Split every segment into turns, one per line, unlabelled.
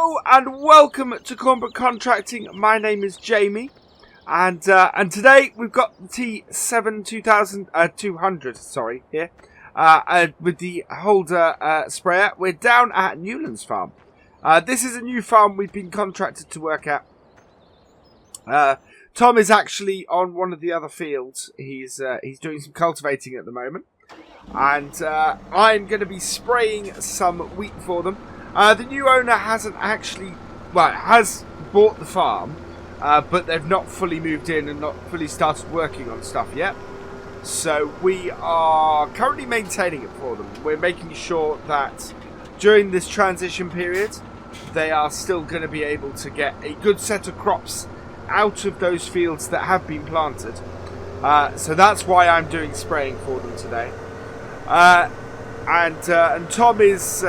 Hello and welcome to Cornbrook Contracting. My name is Jamie, and today we've got the T7 200 here, with the holder sprayer. We're down at Newlands farm. This is a new farm we've been contracted to work at. Tom is actually on one of the other fields. He's doing some cultivating at the moment, and I'm going to be spraying some wheat for them. The new owner hasn't actually, has bought the farm, but they've not fully moved in and not fully started working on stuff yet. So we are currently maintaining it for them. We're making sure that during this transition period, they are still going to be able to get a good set of crops out of those fields that have been planted. So that's why I'm doing spraying for them today. And Tom is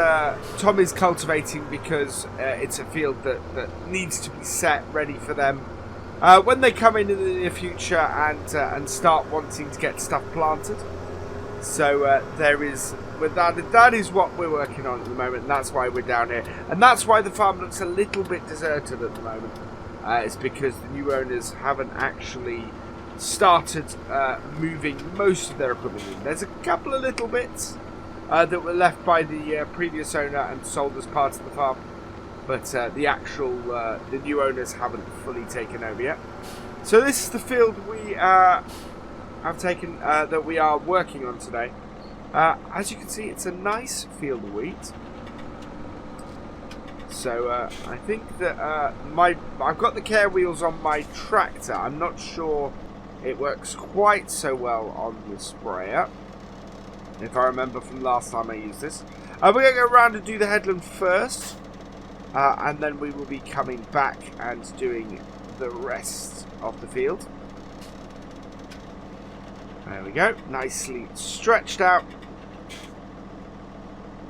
cultivating because it's a field that needs to be set ready for them when they come in the near future and start wanting to get stuff planted. So that is what we're working on at the moment, and that's why we're down here, and that's why the farm looks a little bit deserted at the moment. It's because the new owners haven't actually started moving most of their equipment in. There's a couple of little bits that were left by the previous owner and sold as part of the farm, but the new owners haven't fully taken over yet. So this is the field we have taken, that we are working on today. As you can see, it's a nice field of wheat. So I think that I've got the care wheels on my tractor. I'm not sure it works quite so well on the sprayer, if I remember from last time I used this. We're going to go around and do the headland first, and then we will be coming back and doing the rest of the field. There we go, nicely stretched out.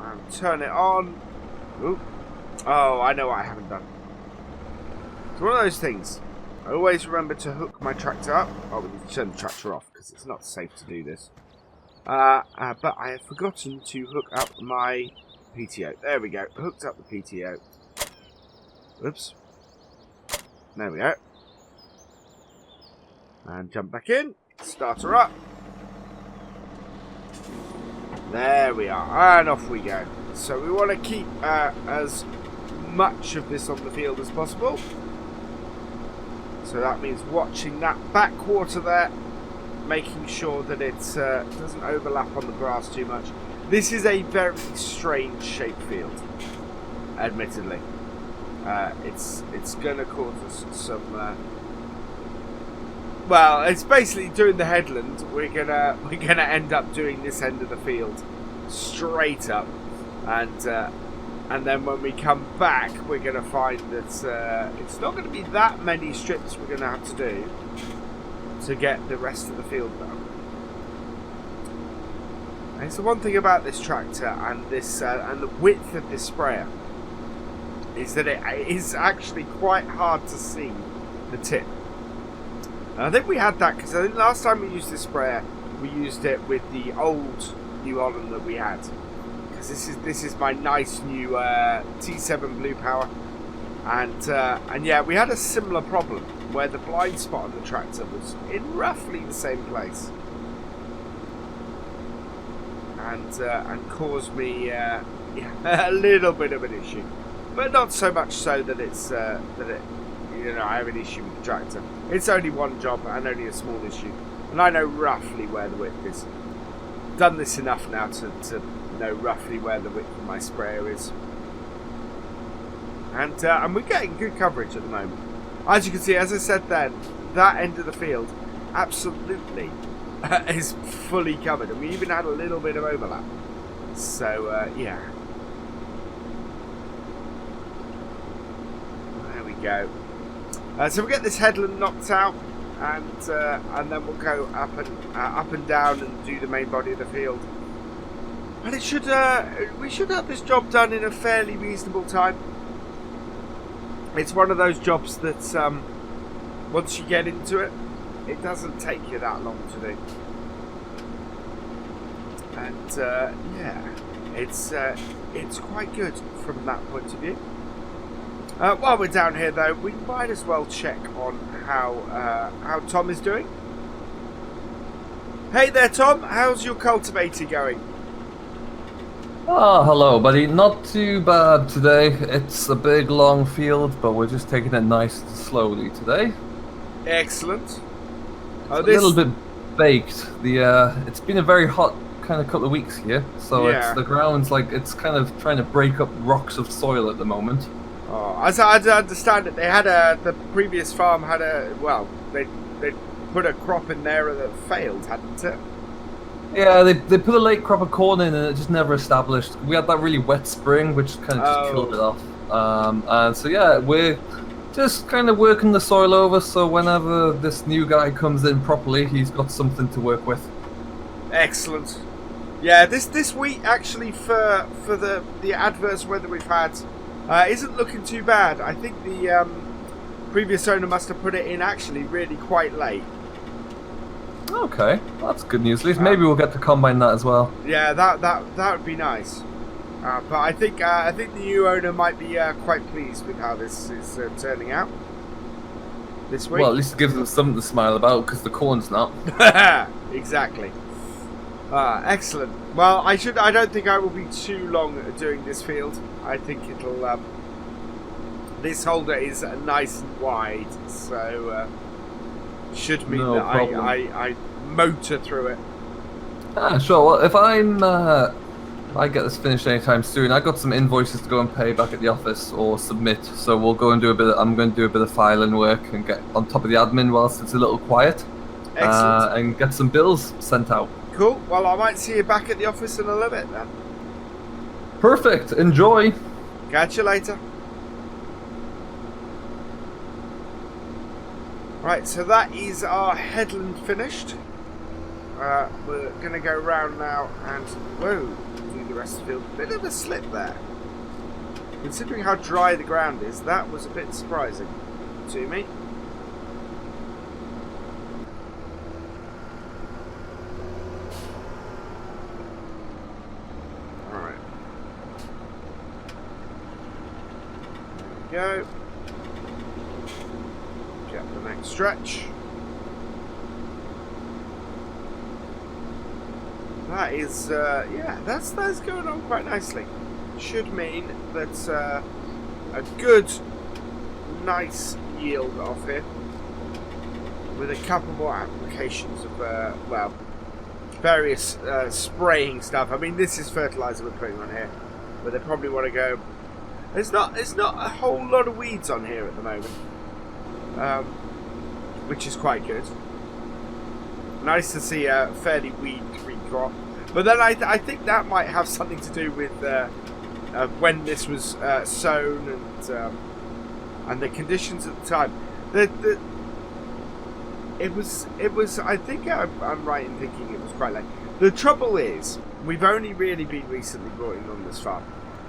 And turn it on. Ooh. Oh, I know what I haven't done. It's one of those things. I always remember to hook my tractor up. Oh, we need to turn the tractor off because it's not safe to do this. But I have forgotten to hook up my PTO. There we go. Hooked up the PTO. Oops. There we go. And jump back in. Start her up. There we are. And off we go. So we want to keep as much of this on the field as possible. So that means watching that back quarter there, making sure that it doesn't overlap on the grass too much. This is a very strange shaped field, admittedly. It's going to cause us some. Well, it's basically doing the headland. We're gonna end up doing this end of the field straight up, and then when we come back, we're gonna find that it's not going to be that many strips we're gonna have to do to get the rest of the field done. And it's the one thing about this tractor and this and the width of this sprayer is that it is actually quite hard to see the tip. And I think we had that because I think last time we used this sprayer, we used it with the old New Holland that we had. Because this is my nice new T7 Blue Power, and yeah, we had a similar problem where the blind spot on the tractor was in roughly the same place, and caused me a little bit of an issue, but not so much so that I have an issue with the tractor. It's only one job and only a small issue, and I know roughly where the width is. Done this enough now to know roughly where the width of my sprayer is, and we're getting good coverage at the moment. As you can see, as I said then, that end of the field absolutely is fully covered, and we even had a little bit of overlap. So yeah, there we go. So we'll get this headland knocked out, and then we'll go up and down and do the main body of the field. And it should we should have this job done in a fairly reasonable time. It's one of those jobs that once you get into it, it doesn't take you that long to do. And yeah, it's quite good from that point of view. While we're down here, though, we might as well check on how Tom is doing. Hey there, Tom. How's your cultivating going?
Oh, hello, buddy. Not too bad today. It's a big, long field, but we're just taking it nice and slowly today.
Excellent.
A little bit baked. It's been a very hot kind of couple of weeks here, so the ground's like it's kind of trying to break up rocks of soil at the moment.
Oh, as I understand it, they had the previous farm had they put a crop in there that failed, hadn't it?
Yeah, they put a late crop of corn in and it just never established. We had that really wet spring, which kind of just killed it off. And so yeah, we're just kind of working the soil over, so whenever this new guy comes in properly, he's got something to work with.
Excellent. Yeah, this week actually for the adverse weather we've had isn't looking too bad. I think the previous owner must have put it in actually really quite late.
Okay, well, that's good news. At least maybe we'll get to combine that as well.
Yeah, that would be nice. But I think the new owner might be quite pleased with how this is turning out this week.
Well, at least it gives them something to smile about because the corn's not.
Exactly. Excellent. Well, I don't think I will be too long doing this field. I think it'll. This holder is nice and wide, so should mean that I motor through it.
Sure. Well, if I get this finished anytime soon, I got some invoices to go and pay back at the office or submit. So we'll go and do I'm going to do a bit of filing work and get on top of the admin whilst it's a little quiet.
Excellent.
And get some bills sent out.
Cool. Well, I might see you back at the office in a little bit then.
Perfect. Enjoy.
Catch you later. Right, so that is our headland finished. We're going to go round now and do the rest of the field. Bit of a slip there. Considering how dry the ground is, that was a bit surprising to me. Alright. There we go. Get the next stretch. That is, that's going on quite nicely. Should mean that a good, nice yield off here, with a couple more applications of, various spraying stuff. I mean, this is fertilizer we're putting on here, but they probably want to go. There's not a whole lot of weeds on here at the moment, which is quite good. Nice to see a fairly weed-free crop. But then I think that might have something to do with when this was sown and the conditions at the time. It was. I think I'm right in thinking it was quite late. The trouble is, we've only really been recently brought in on this farm.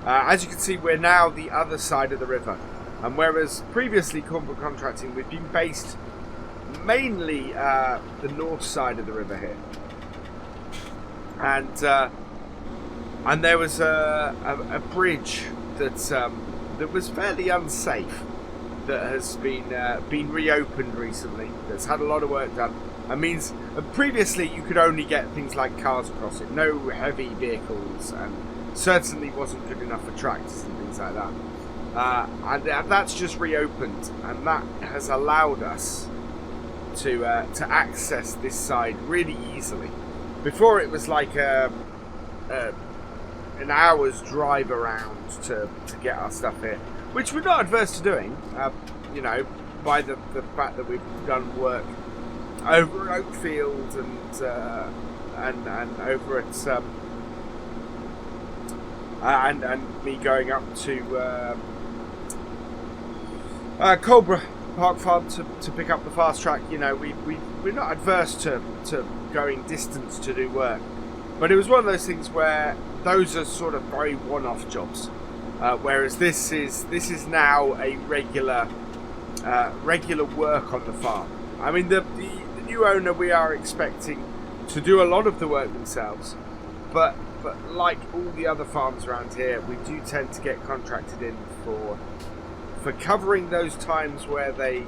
As you can see, we're now the other side of the river, and whereas previously Cornbrook Contracting, we've been based mainly the north side of the river here, and there was a bridge that was fairly unsafe that has been reopened recently. That's had a lot of work done. That means previously you could only get things like cars across it, no heavy vehicles, and certainly wasn't good enough for tractors and things like that. And that's just reopened, and that has allowed us to access this side really easily. Before it was like an hour's drive around to get our stuff here, which we're not adverse to doing, by the fact that we've done work over at Oakfield and over at and me going up to Cobra Park Farm to pick up the fast track. We're not adverse to going distance to do work, but it was one of those things where those are sort of very one-off jobs, whereas this is now a regular work on the farm. I mean, the new owner, we are expecting to do a lot of the work themselves, but like all the other farms around here, we do tend to get contracted in for covering those times where they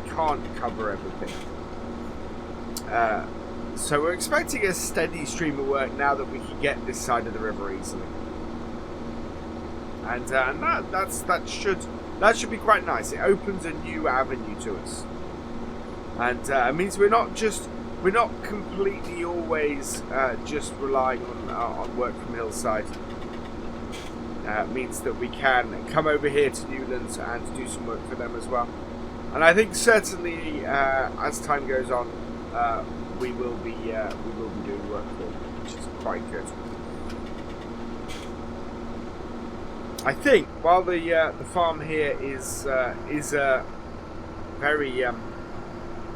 can't cover everything. So we're expecting a steady stream of work now that we can get this side of the river easily, and that should be quite nice. It opens a new avenue to us, and it means we're not completely always just relying on work from Hillside. It means that we can come over here to Newlands and do some work for them as well. And I think certainly as time goes on, we will be doing work for them, which is quite good. I think while the farm here is very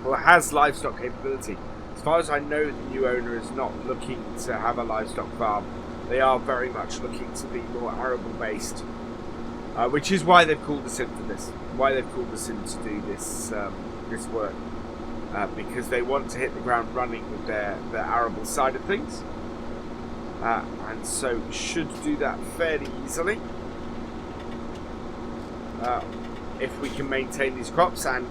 well, it has livestock capability. As far as I know, the new owner is not looking to have a livestock farm. They are very much looking to be more arable based, which is why they've called us in for this. Why they've called us in to do this work, because they want to hit the ground running with their arable side of things, and so should do that fairly easily if we can maintain these crops and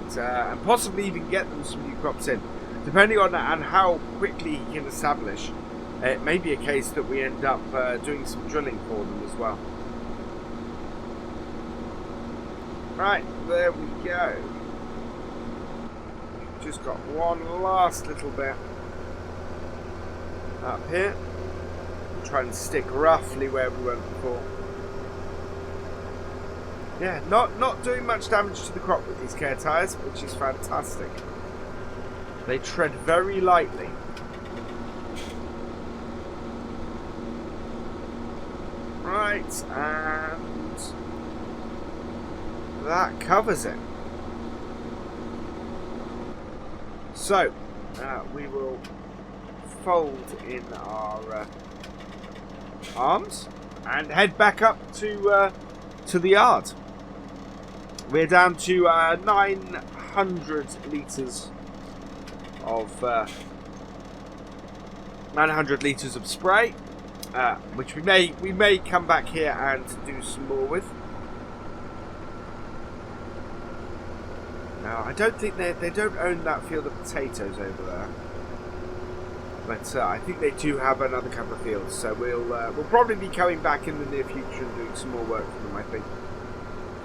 possibly even get them some new crops in, depending on how quickly he can establish. It may be a case that we end up doing some drilling for them as well. Right, there we go. Just got one last little bit up here. Try and stick roughly where we went before. Yeah, not doing much damage to the crop with these care tyres, which is fantastic. They tread very lightly. Right, and that covers it. So, we will fold in our arms and head back up to the yard. We're down to 900 litres of 900 litres of spray. Which we may come back here and do some more with. Now I don't think they don't own that field of potatoes over there, but I think they do have another couple of fields. So we'll probably be coming back in the near future and doing some more work for them, I think,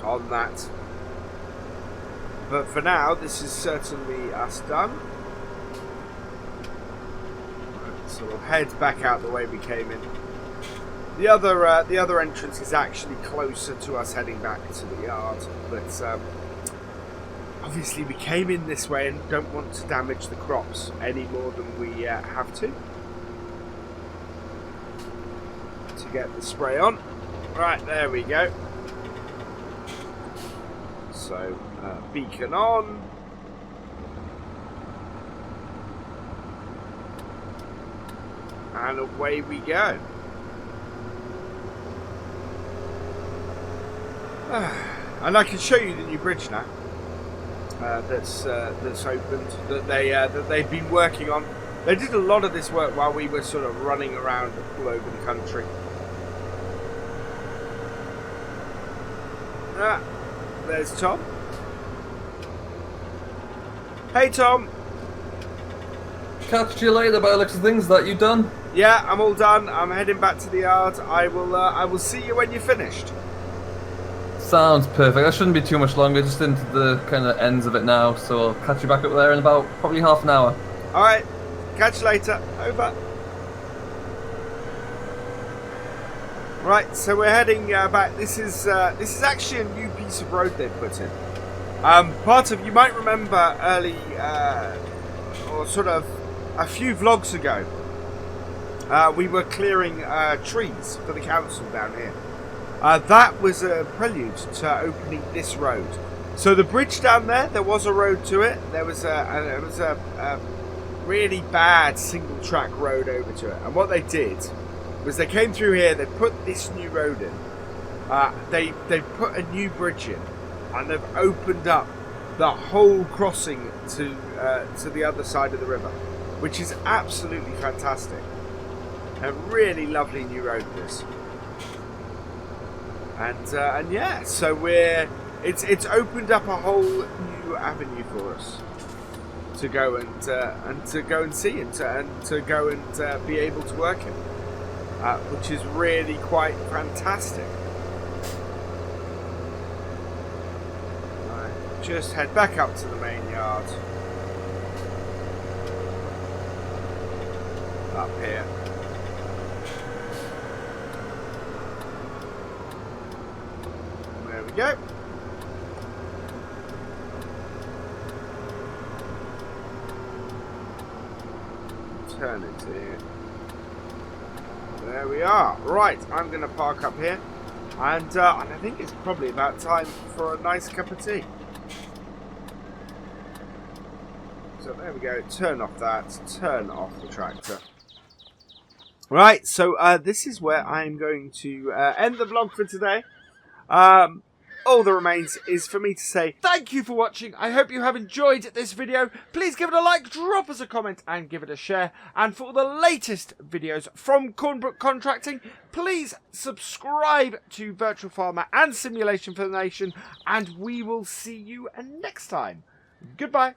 on that. But for now, this is certainly us done. Right, so we'll head back out the way we came in. The other entrance is actually closer to us heading back to the yard, but obviously we came in this way and don't want to damage the crops any more than we have to get the spray on. Right, there we go. So beacon on. And away we go. And I can show you the new bridge now that's opened, that they've been working on. They did a lot of this work while we were sort of running around all over the country. There's Tom. Hey Tom.
Catch you later by the looks of things. That you done?
Yeah, I'm all done. I'm heading back to the yard. I will see you when you're finished.
Sounds perfect. That shouldn't be too much longer, just into the kind of ends of it now, so I'll catch you back up there in about probably half an hour.
Alright, catch you later. Over. Right, so we're heading back. This is actually a new piece of road they've put in. Part of, you might remember early, or sort of a few vlogs ago, we were clearing trees for the council down here. That was a prelude to opening this road. So the bridge down there was a road to it. There was a really bad single track road over to it. And what they did was they came through here, they put this new road in. They put a new bridge in, and they've opened up the whole crossing to the other side of the river, which is absolutely fantastic. A really lovely new road this. And yeah, so we're it's opened up a whole new avenue for us to go and to go and see and to go and be able to work in, which is really quite fantastic. Right, just head back up to the main yard. Up here. There we go. Turn into here. There we are. Right, I'm going to park up here, and I think it's probably about time for a nice cup of tea. So there we go. Turn off that. Turn off the tractor. Right, so this is where I'm going to end the vlog for today. All that remains is for me to say thank you for watching. I hope you have enjoyed this video. Please give it a like, drop us a comment, and give it a share. And for the latest videos from Cornbrook Contracting, please subscribe to Virtual Farmer and Simulation for the Nation. And we will see you next time. Goodbye.